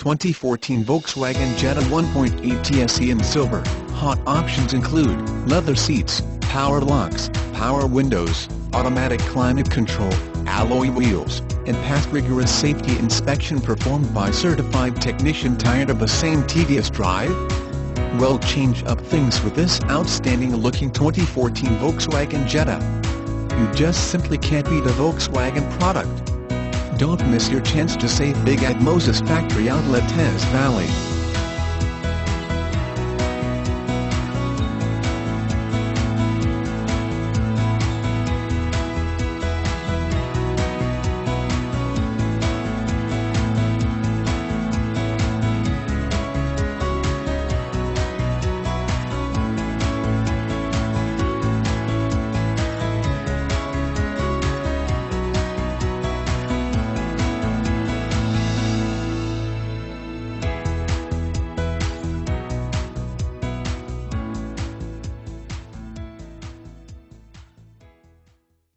2014 Volkswagen Jetta 1.8 TSE in silver. Hot options include leather seats, power locks, power windows, automatic climate control, alloy wheels, and passed rigorous safety inspection performed by certified technician. Tired of the same tedious drive? Well, change up things with this outstanding-looking 2014 Volkswagen Jetta. You just simply can't beat a Volkswagen product. Don't miss your chance to save big at Moses Factory Outlet, Teays Valley.